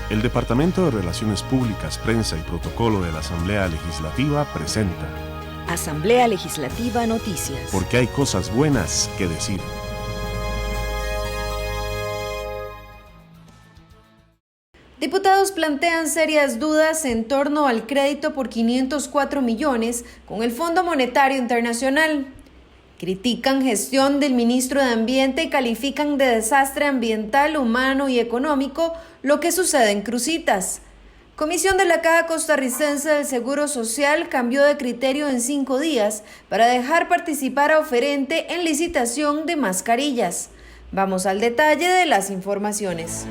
El Departamento de Relaciones Públicas, Prensa y Protocolo de la Asamblea Legislativa presenta Asamblea Legislativa Noticias. Porque hay cosas buenas que decir. Diputados plantean serias dudas en torno al crédito por 504 millones con el Fondo Monetario Internacional. Critican gestión del ministro de Ambiente y califican de desastre ambiental, humano y económico lo que sucede en Cruzitas. Comisión de la Caja Costarricense del Seguro Social cambió de criterio en 5 días para dejar participar a oferente en licitación de mascarillas. Vamos al detalle de las informaciones.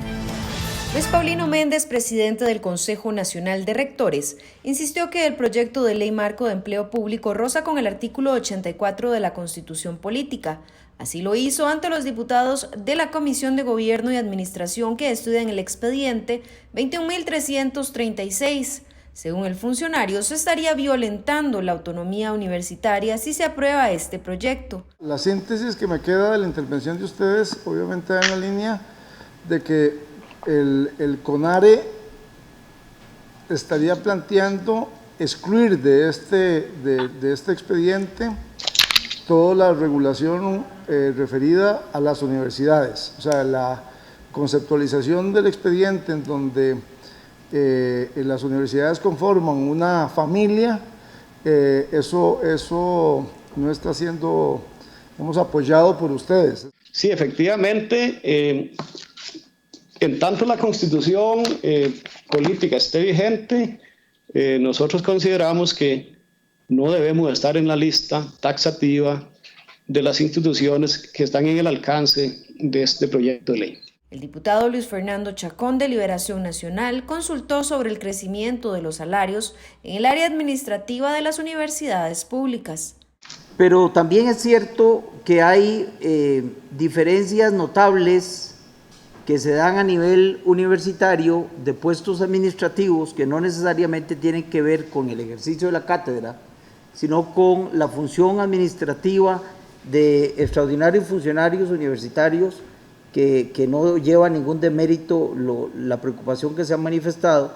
Luis Paulino Méndez, presidente del Consejo Nacional de Rectores, insistió que el proyecto de ley marco de empleo público roza con el artículo 84 de la Constitución Política. Así lo hizo ante los diputados de la Comisión de Gobierno y Administración que estudian el expediente 21.336. Según el funcionario, se estaría violentando la autonomía universitaria si se aprueba este proyecto. La síntesis que me queda de la intervención de ustedes, obviamente va en la línea de que el CONARE estaría planteando excluir de este expediente toda la regulación referida a las universidades. O sea, la conceptualización del expediente en donde las universidades conforman una familia, eso no está siendo apoyado por ustedes. Sí, efectivamente. En tanto la Constitución política esté vigente, nosotros consideramos que no debemos estar en la lista taxativa de las instituciones que están en el alcance de este proyecto de ley. El diputado Luis Fernando Chacón de Liberación Nacional consultó sobre el crecimiento de los salarios en el área administrativa de las universidades públicas. Pero también es cierto que hay diferencias notables que se dan a nivel universitario de puestos administrativos que no necesariamente tienen que ver con el ejercicio de la cátedra, sino con la función administrativa de extraordinarios funcionarios universitarios que no lleva ningún demérito la preocupación que se ha manifestado,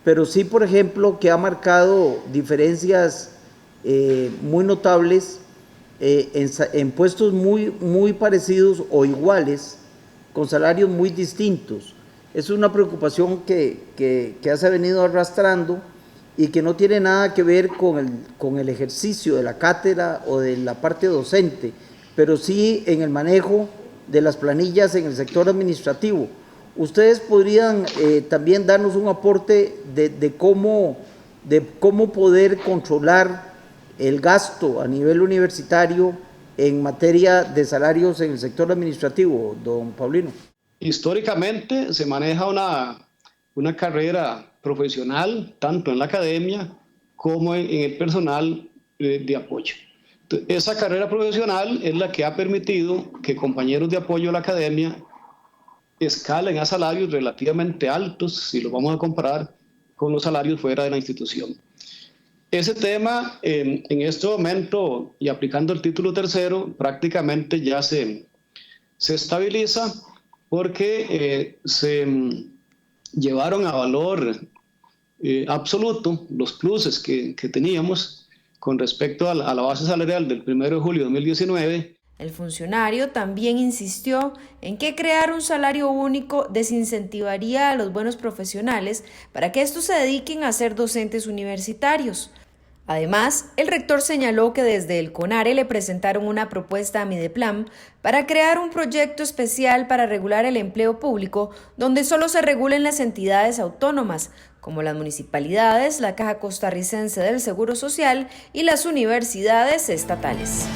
pero sí, por ejemplo, que ha marcado diferencias muy notables en puestos muy parecidos o iguales, con salarios muy distintos. Es una preocupación que se ha venido arrastrando y que no tiene nada que ver con el ejercicio de la cátedra o de la parte docente, pero sí en el manejo de las planillas en el sector administrativo. Ustedes podrían también darnos un aporte de cómo poder controlar el gasto a nivel universitario en materia de salarios en el sector administrativo, don Paulino. Históricamente se maneja una carrera profesional, tanto en la academia como en el personal de apoyo. Esa carrera profesional es la que ha permitido que compañeros de apoyo a la academia escalen a salarios relativamente altos, si lo vamos a comparar con los salarios fuera de la institución. Ese tema, en este momento, y aplicando el título tercero, prácticamente ya se estabiliza porque se llevaron a valor absoluto los pluses que teníamos con respecto a la base salarial del 1 de julio de 2019. El funcionario también insistió en que crear un salario único desincentivaría a los buenos profesionales para que estos se dediquen a ser docentes universitarios. Además, el rector señaló que desde el CONARE le presentaron una propuesta a Mideplan para crear un proyecto especial para regular el empleo público donde solo se regulen las entidades autónomas, como las municipalidades, la Caja Costarricense del Seguro Social y las universidades estatales.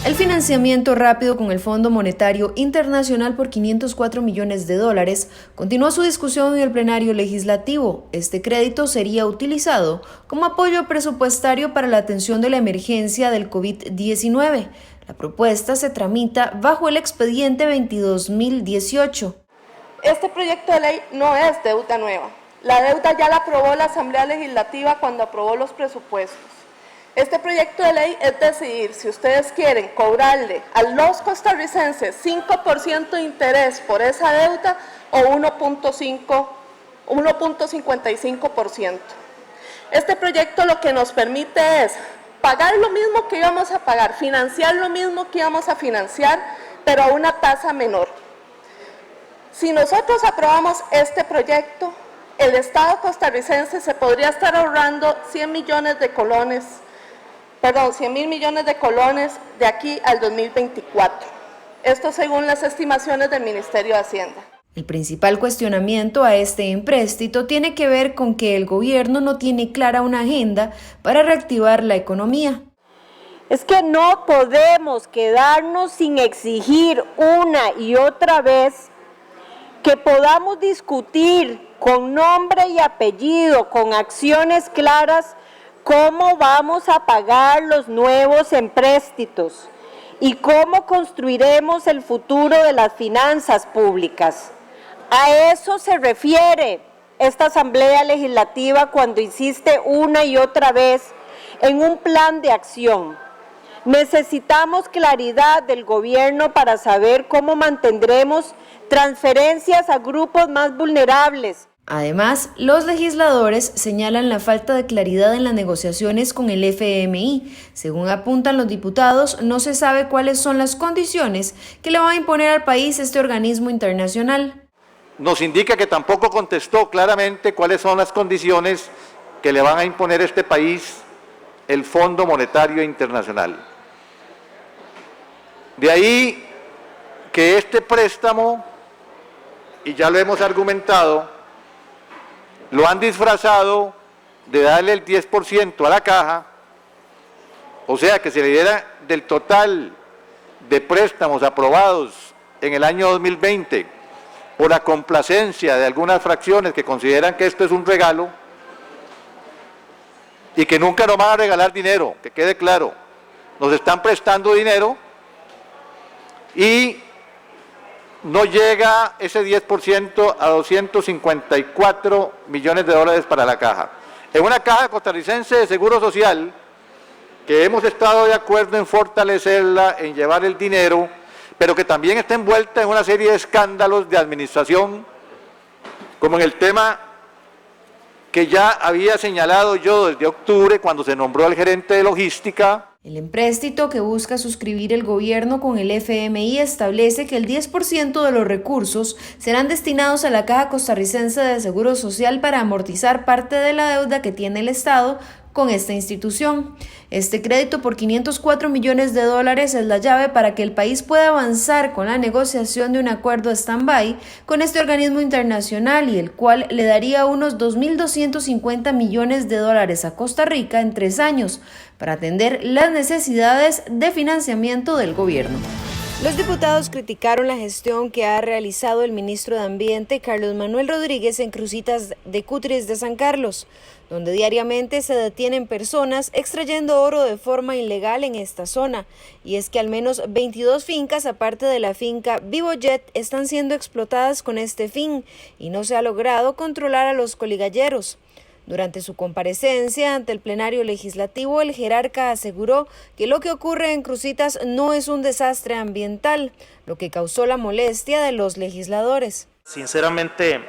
El financiamiento rápido con el Fondo Monetario Internacional por $504 millones continuó su discusión en el plenario legislativo. Este crédito sería utilizado como apoyo presupuestario para la atención de la emergencia del COVID-19. La propuesta se tramita bajo el expediente 22.018. Este proyecto de ley no es deuda nueva. La deuda ya la aprobó la Asamblea Legislativa cuando aprobó los presupuestos. Este proyecto de ley es decidir si ustedes quieren cobrarle a los costarricenses 5% de interés por esa deuda o 1.5 1.55%. Este proyecto lo que nos permite es pagar lo mismo que íbamos a pagar, financiar lo mismo que íbamos a financiar, pero a una tasa menor. Si nosotros aprobamos este proyecto, el Estado costarricense se podría estar ahorrando 100 mil millones de colones de aquí al 2024. Esto según las estimaciones del Ministerio de Hacienda. El principal cuestionamiento a este empréstito tiene que ver con que el gobierno no tiene clara una agenda para reactivar la economía. Es que no podemos quedarnos sin exigir una y otra vez que podamos discutir con nombre y apellido, con acciones claras, cómo vamos a pagar los nuevos empréstitos y cómo construiremos el futuro de las finanzas públicas. A eso se refiere esta Asamblea Legislativa cuando insiste una y otra vez en un plan de acción. Necesitamos claridad del gobierno para saber cómo mantendremos transferencias a grupos más vulnerables. Además, los legisladores señalan la falta de claridad en las negociaciones con el FMI. Según apuntan los diputados, no se sabe cuáles son las condiciones que le va a imponer al país este organismo internacional. Nos indica que tampoco contestó claramente cuáles son las condiciones que le van a imponer a este país el Fondo Monetario Internacional. De ahí que este préstamo, y ya lo hemos argumentado, lo han disfrazado de darle el 10% a la caja, o sea que se le diera del total de préstamos aprobados en el año 2020, por la complacencia de algunas fracciones que consideran que esto es un regalo y que nunca nos van a regalar dinero, que quede claro, nos están prestando dinero y no llega ese 10% a 254 millones de dólares para la caja. En una caja costarricense de Seguro Social, que hemos estado de acuerdo en fortalecerla, en llevar el dinero, pero que también está envuelta en una serie de escándalos de administración, como en el tema que ya había señalado yo desde octubre cuando se nombró al gerente de logística. El empréstito que busca suscribir el gobierno con el FMI establece que el 10% de los recursos serán destinados a la Caja Costarricense de Seguro Social para amortizar parte de la deuda que tiene el Estado con esta institución. Este crédito por 504 millones de dólares es la llave para que el país pueda avanzar con la negociación de un acuerdo stand-by con este organismo internacional y el cual le daría unos 2.250 millones de dólares a Costa Rica en 3 años para atender las necesidades de financiamiento del gobierno. Los diputados criticaron la gestión que ha realizado el ministro de Ambiente, Carlos Manuel Rodríguez, en Cruzitas de Cutris de San Carlos, donde diariamente se detienen personas extrayendo oro de forma ilegal en esta zona. Y es que al menos 22 fincas, aparte de la finca Vivojet, están siendo explotadas con este fin y no se ha logrado controlar a los coligalleros. Durante su comparecencia ante el plenario legislativo, el jerarca aseguró que lo que ocurre en Cruzitas no es un desastre ambiental, lo que causó la molestia de los legisladores. Sinceramente,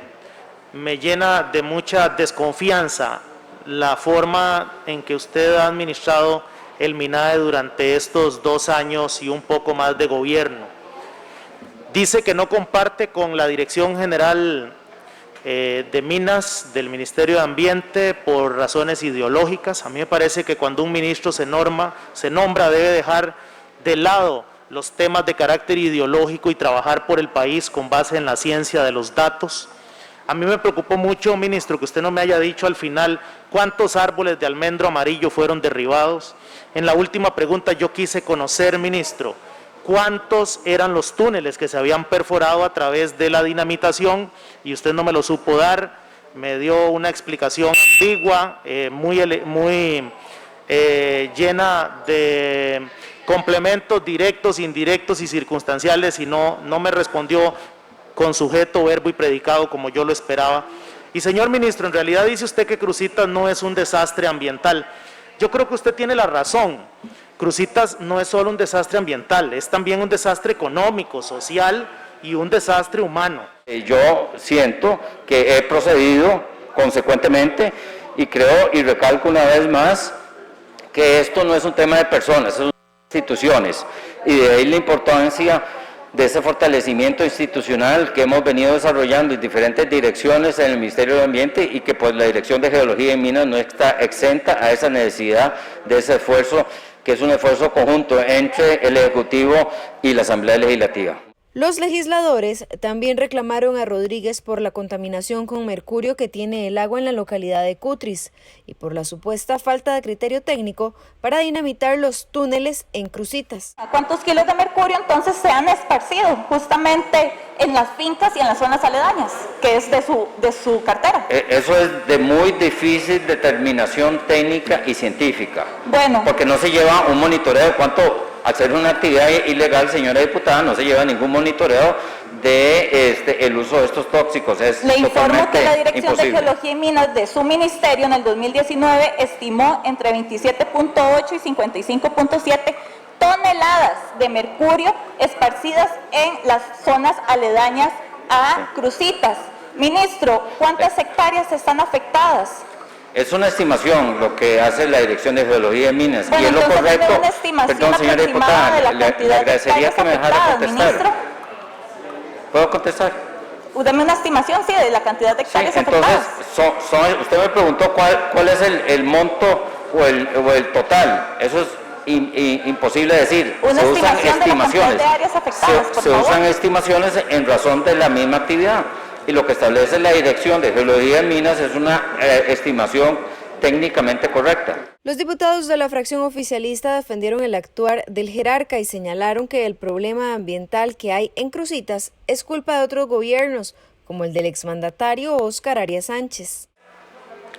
me llena de mucha desconfianza la forma en que usted ha administrado el MINADE durante estos 2 años y un poco más de gobierno. Dice que no comparte con la Dirección General de Minas del Ministerio de Ambiente por razones ideológicas. A mí me parece que cuando un ministro se nombra debe dejar de lado los temas de carácter ideológico y trabajar por el país con base en la ciencia de los datos. A mí me preocupó mucho, ministro, que usted no me haya dicho al final cuántos árboles de almendro amarillo fueron derribados. En la última pregunta yo quise conocer, ministro, cuántos eran los túneles que se habían perforado a través de la dinamitación y usted no me lo supo dar, me dio una explicación ambigua, muy llena de complementos directos, indirectos y circunstanciales y no me respondió con sujeto, verbo y predicado como yo lo esperaba. Y señor ministro, en realidad dice usted que Cruzitas no es un desastre ambiental. Yo creo que usted tiene la razón. Cruzitas no es solo un desastre ambiental, es también un desastre económico, social y un desastre humano. Yo siento que he procedido consecuentemente y creo y recalco una vez más que esto no es un tema de personas, son instituciones, y de ahí la importancia de ese fortalecimiento institucional que hemos venido desarrollando en diferentes direcciones en el Ministerio de Ambiente, y que pues la Dirección de Geología y Minas no está exenta a esa necesidad de ese esfuerzo, que es un esfuerzo conjunto entre el Ejecutivo y la Asamblea Legislativa. Los legisladores también reclamaron a Rodríguez por la contaminación con mercurio que tiene el agua en la localidad de Cutris y por la supuesta falta de criterio técnico para dinamitar los túneles en Cruzitas. ¿Cuántos kilos de mercurio entonces se han esparcido justamente en las fincas y en las zonas aledañas, que es de su cartera? Eso es de muy difícil determinación técnica y científica. Bueno. Porque no se lleva un monitoreo de cuánto. Hacer una actividad ilegal, señora diputada, no se lleva ningún monitoreo de el uso de estos tóxicos. Le informo que la Dirección de Geología y Minas de su ministerio en el 2019 estimó entre 27.8 y 55.7 toneladas de mercurio esparcidas en las zonas aledañas a Cruzitas. Ministro, ¿cuántas hectáreas están afectadas? Es una estimación lo que hace la Dirección de Geología y Minas, bueno, y es lo correcto. Una estimación perdón, señora diputada, le agradecería que me dejara contestar. Ministro. ¿Puedo contestar? Dame una estimación, sí, de la cantidad de hectáreas afectadas. Entonces, usted me preguntó cuál es el monto o el total. Eso es imposible decir. Una se usan estimación de áreas afectadas, se usan estimaciones en razón de la misma actividad. Y lo que establece la Dirección de Geología y Minas es una estimación técnicamente correcta. Los diputados de la fracción oficialista defendieron el actuar del jerarca y señalaron que el problema ambiental que hay en Cruzitas es culpa de otros gobiernos, como el del exmandatario Óscar Arias Sánchez.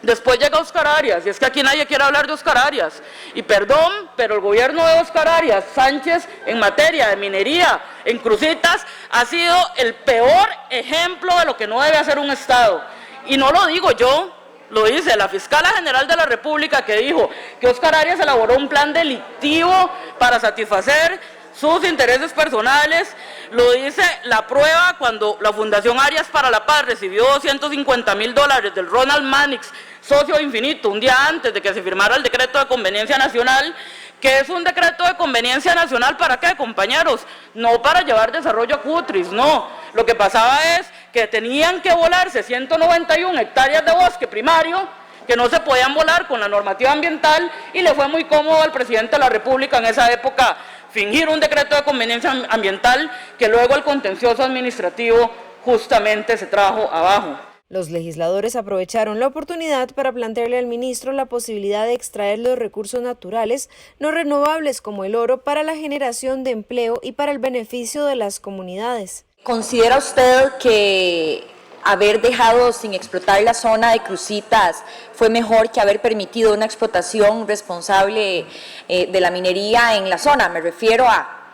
Después llega Óscar Arias, y es que aquí nadie quiere hablar de Óscar Arias. Y perdón, pero el gobierno de Óscar Arias Sánchez en materia de minería en Cruzitas ha sido el peor ejemplo de lo que no debe hacer un Estado. Y no lo digo yo, lo dice la Fiscala General de la República, que dijo que Óscar Arias elaboró un plan delictivo para satisfacer sus intereses personales. Lo dice la prueba cuando la Fundación Arias para la Paz recibió $250,000 del Ronald Mannix, socio de Infinito, un día antes de que se firmara el decreto de conveniencia nacional. ¿Qué es un decreto de conveniencia nacional? ¿Para qué, compañeros? No para llevar desarrollo a Cutris, no. Lo que pasaba es que tenían que volarse 191 hectáreas de bosque primario que no se podían volar con la normativa ambiental, y le fue muy cómodo al presidente de la República en esa época fingir un decreto de conveniencia ambiental que luego el contencioso administrativo justamente se trajo abajo. Los legisladores aprovecharon la oportunidad para plantearle al ministro la posibilidad de extraer los recursos naturales no renovables como el oro para la generación de empleo y para el beneficio de las comunidades. ¿Considera usted que haber dejado sin explotar la zona de Cruzitas fue mejor que haber permitido una explotación responsable de la minería en la zona? Me refiero a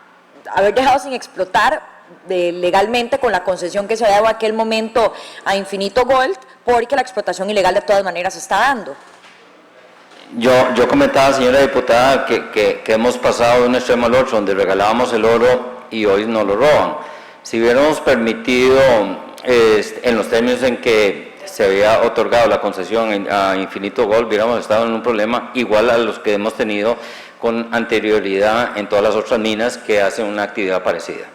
haber dejado sin explotar legalmente con la concesión que se había dado en aquel momento a Infinito Gold, porque la explotación ilegal de todas maneras se está dando. Yo comentaba, señora diputada, que hemos pasado de un extremo al otro, donde regalábamos el oro y hoy nos lo roban. Si hubiéramos permitido, en los términos en que se había otorgado la concesión a Infinito Gold, hubiéramos estado en un problema igual a los que hemos tenido con anterioridad en todas las otras minas que hacen una actividad parecida.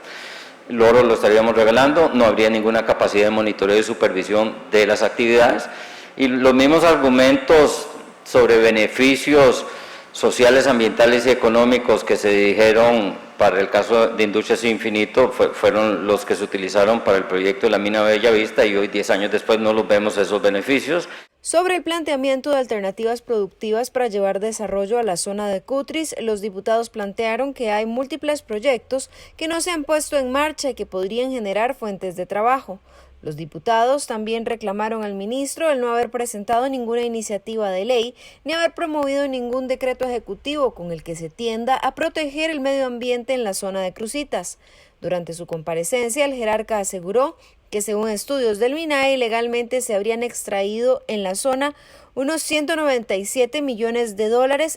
El oro lo estaríamos regalando, no habría ninguna capacidad de monitoreo y supervisión de las actividades, y los mismos argumentos sobre beneficios sociales, ambientales y económicos que se dijeron para el caso de Industrias Infinito fueron los que se utilizaron para el proyecto de la mina Bellavista, y hoy 10 años después no los vemos esos beneficios. Sobre el planteamiento de alternativas productivas para llevar desarrollo a la zona de Cutris, los diputados plantearon que hay múltiples proyectos que no se han puesto en marcha y que podrían generar fuentes de trabajo. Los diputados también reclamaron al ministro el no haber presentado ninguna iniciativa de ley ni haber promovido ningún decreto ejecutivo con el que se tienda a proteger el medio ambiente en la zona de Cruzitas. Durante su comparecencia, el jerarca aseguró que según estudios del MINAE, ilegalmente se habrían extraído en la zona unos $197 millones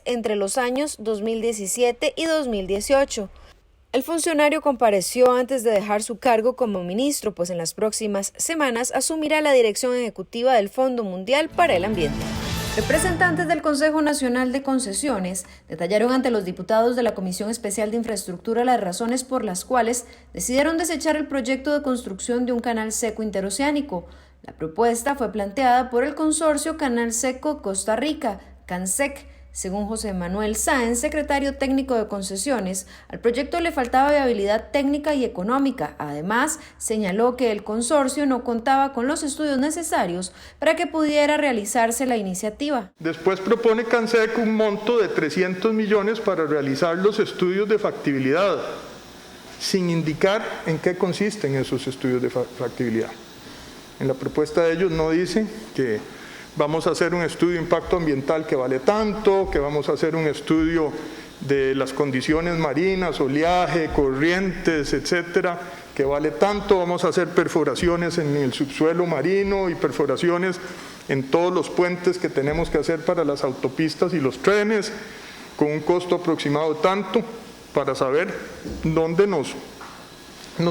entre los años 2017 y 2018. El funcionario compareció antes de dejar su cargo como ministro, pues en las próximas semanas asumirá la dirección ejecutiva del Fondo Mundial para el Ambiente. Representantes del Consejo Nacional de Concesiones detallaron ante los diputados de la Comisión Especial de Infraestructura las razones por las cuales decidieron desechar el proyecto de construcción de un canal seco interoceánico. La propuesta fue planteada por el consorcio Canal Seco Costa Rica, CANSEC. Según José Manuel Sáenz, secretario técnico de concesiones, al proyecto le faltaba viabilidad técnica y económica. Además, señaló que el consorcio no contaba con los estudios necesarios para que pudiera realizarse la iniciativa. Después propone CANSEC un monto de 300 millones para realizar los estudios de factibilidad, sin indicar en qué consisten esos estudios de factibilidad. En la propuesta de ellos no dice que vamos a hacer un estudio de impacto ambiental que vale tanto, que vamos a hacer un estudio de las condiciones marinas, oleaje, corrientes, etcétera, que vale tanto, vamos a hacer perforaciones en el subsuelo marino y perforaciones en todos los puentes que tenemos que hacer para las autopistas y los trenes, con un costo aproximado tanto, para saber dónde nos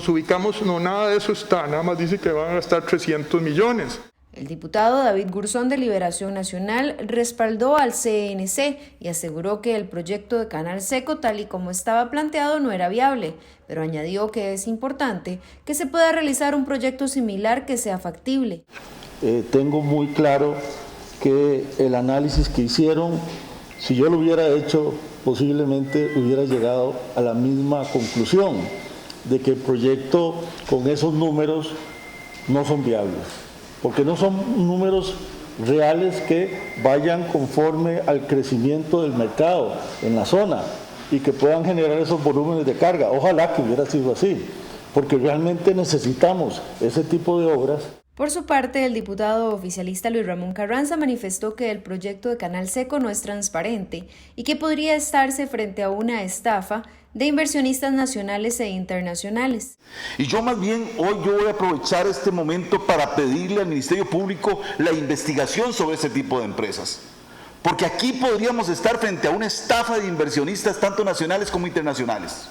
ubicamos. No, nada de eso está, nada más dice que van a gastar 300 millones. El diputado David Gurzón de Liberación Nacional respaldó al CNC y aseguró que el proyecto de Canal Seco, tal y como estaba planteado, no era viable, pero añadió que es importante que se pueda realizar un proyecto similar que sea factible. Tengo muy claro que el análisis que hicieron, si yo lo hubiera hecho, posiblemente hubiera llegado a la misma conclusión de que el proyecto con esos números no son viables, porque no son números reales que vayan conforme al crecimiento del mercado en la zona y que puedan generar esos volúmenes de carga. Ojalá que hubiera sido así, porque realmente necesitamos ese tipo de obras. Por su parte, el diputado oficialista Luis Ramón Carranza manifestó que el proyecto de Canal Seco no es transparente y que podría estarse frente a una estafa de inversionistas nacionales e internacionales. Y yo más bien hoy voy a aprovechar este momento para pedirle al Ministerio Público la investigación sobre ese tipo de empresas. Porque aquí podríamos estar frente a una estafa de inversionistas tanto nacionales como internacionales.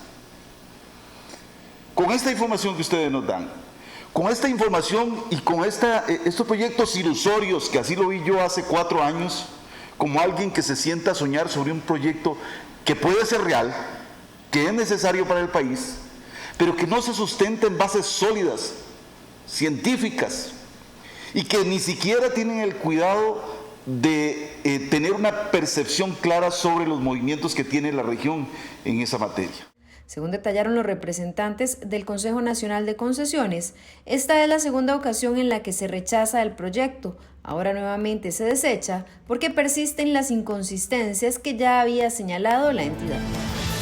Con esta información que ustedes nos dan, con esta información y con estos proyectos ilusorios, que así lo vi yo hace 4 años, como alguien que se sienta a soñar sobre un proyecto que puede ser real, que es necesario para el país, pero que no se sustenta en bases sólidas, científicas, y que ni siquiera tienen el cuidado de tener una percepción clara sobre los movimientos que tiene la región en esa materia. Según detallaron los representantes del Consejo Nacional de Concesiones, esta es la segunda ocasión en la que se rechaza el proyecto. Ahora nuevamente se desecha porque persisten las inconsistencias que ya había señalado la entidad.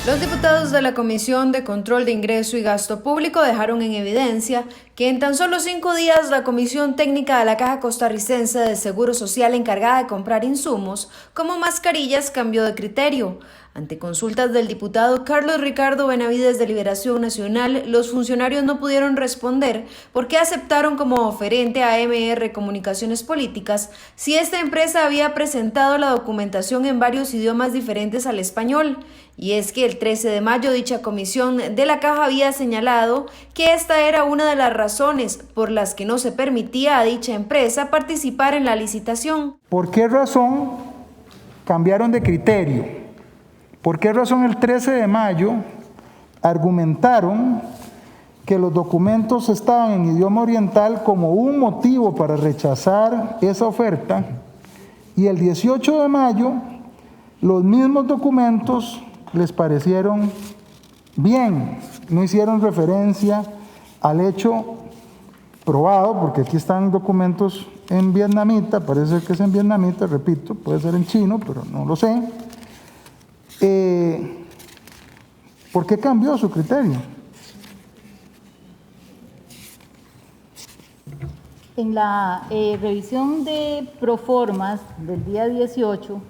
Los diputados de la Comisión de Control de Ingreso y Gasto Público dejaron en evidencia que en tan solo 5 días la Comisión Técnica de la Caja Costarricense de Seguro Social, encargada de comprar insumos como mascarillas, cambió de criterio. Ante consultas del diputado Carlos Ricardo Benavides de Liberación Nacional, los funcionarios no pudieron responder porque aceptaron como oferente a MR Comunicaciones Políticas si esta empresa había presentado la documentación en varios idiomas diferentes al español. Y es que el 13 de mayo dicha comisión de la Caja había señalado que esta era una de las razones por las que no se permitía a dicha empresa participar en la licitación. ¿Por qué razón cambiaron de criterio? ¿Por qué razón el 13 de mayo argumentaron que los documentos estaban en idioma oriental como un motivo para rechazar esa oferta? Y el 18 de mayo los mismos documentos les parecieron bien, no hicieron referencia al hecho probado, porque aquí están documentos en vietnamita, parece que es en vietnamita, repito, puede ser en chino, pero no lo sé. ¿Por qué cambió su criterio? En la revisión de proformas del día 18,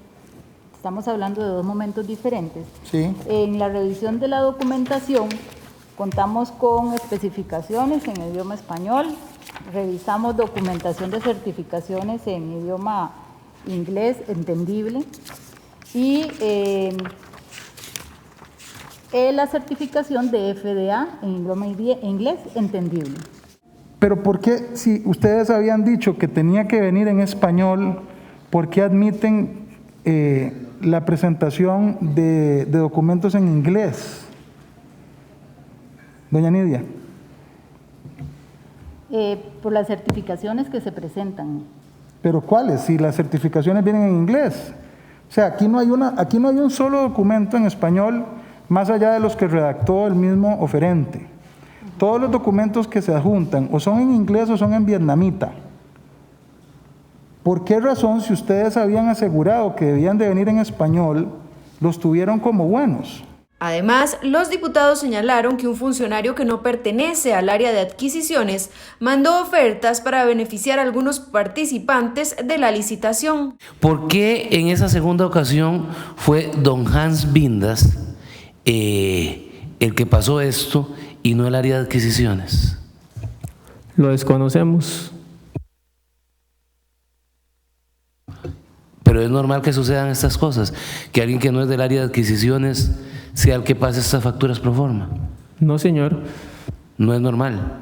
estamos hablando de 2 momentos diferentes. Sí. En la revisión de la documentación, contamos con especificaciones en idioma español, revisamos documentación de certificaciones en idioma inglés entendible y la certificación de FDA en idioma inglés entendible. Pero ¿por qué, si ustedes habían dicho que tenía que venir en español, por qué admiten la presentación de documentos en inglés? Doña Nidia. Por las certificaciones que se presentan. ¿Pero cuáles? Si las certificaciones vienen en inglés. O sea, aquí no hay un solo documento en español más allá de los que redactó el mismo oferente. Todos los documentos que se adjuntan o son en inglés o son en vietnamita. ¿Por qué razón, si ustedes habían asegurado que debían de venir en español, los tuvieron como buenos? Además, los diputados señalaron que un funcionario que no pertenece al área de adquisiciones mandó ofertas para beneficiar a algunos participantes de la licitación. ¿Por qué en esa segunda ocasión fue don Hans Vindas el que pasó esto y no el área de adquisiciones? Lo desconocemos. Pero es normal que sucedan estas cosas, que alguien que no es del área de adquisiciones sea el que pase estas facturas pro forma. No, señor. No es normal.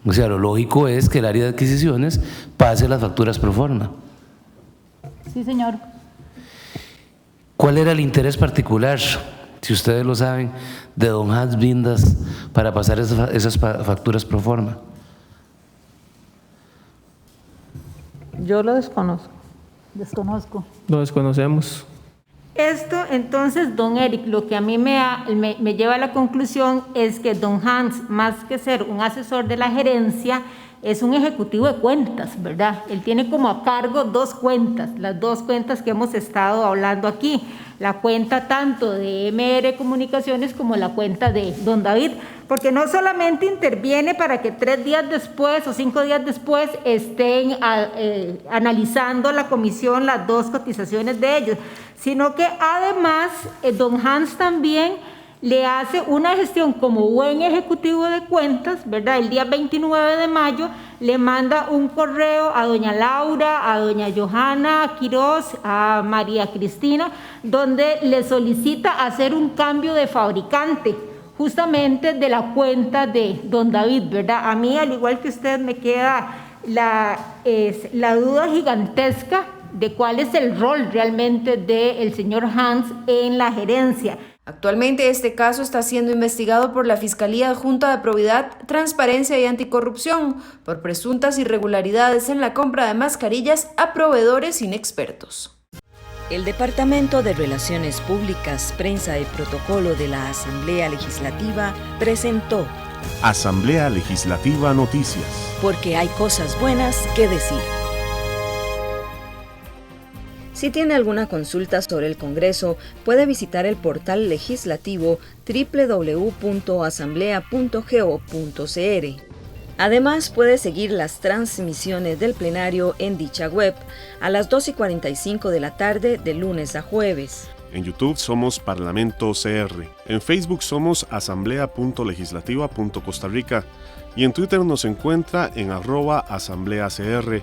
O sea, lo lógico es que el área de adquisiciones pase las facturas pro forma. Sí, señor. ¿Cuál era el interés particular, si ustedes lo saben, de don Hans Vindas para pasar esas facturas pro forma? Yo lo desconozco. Desconozco. Lo desconocemos. Esto, entonces, don Eric, lo que a mí me lleva a la conclusión es que don Hans, más que ser un asesor de la gerencia, es un ejecutivo de cuentas, ¿verdad? Él tiene como a cargo dos cuentas, las dos cuentas que hemos estado hablando aquí, la cuenta tanto de MR Comunicaciones como la cuenta de don David, porque no solamente interviene para que 3 días después o 5 días después estén analizando la comisión las dos cotizaciones de ellos, sino que además don Hans también le hace una gestión como buen ejecutivo de cuentas, ¿verdad? El día 29 de mayo le manda un correo a doña Laura, a doña Johanna Quiroz, a María Cristina, donde le solicita hacer un cambio de fabricante, justamente de la cuenta de don David, ¿verdad? A mí, al igual que usted, me queda la duda gigantesca de cuál es el rol realmente del señor Hans en la gerencia. Actualmente este caso está siendo investigado por la Fiscalía Adjunta de Probidad, Transparencia y Anticorrupción por presuntas irregularidades en la compra de mascarillas a proveedores inexpertos. El Departamento de Relaciones Públicas, Prensa y Protocolo de la Asamblea Legislativa presentó Asamblea Legislativa Noticias. Porque hay cosas buenas que decir. Si tiene alguna consulta sobre el Congreso, puede visitar el portal legislativo www.asamblea.go.cr. Además, puede seguir las transmisiones del plenario en dicha web a las 2:45 de la tarde de lunes a jueves. En YouTube somos Parlamento CR, en Facebook somos asamblea.legislativa.Costa Rica y en Twitter nos encuentra en @asambleacr.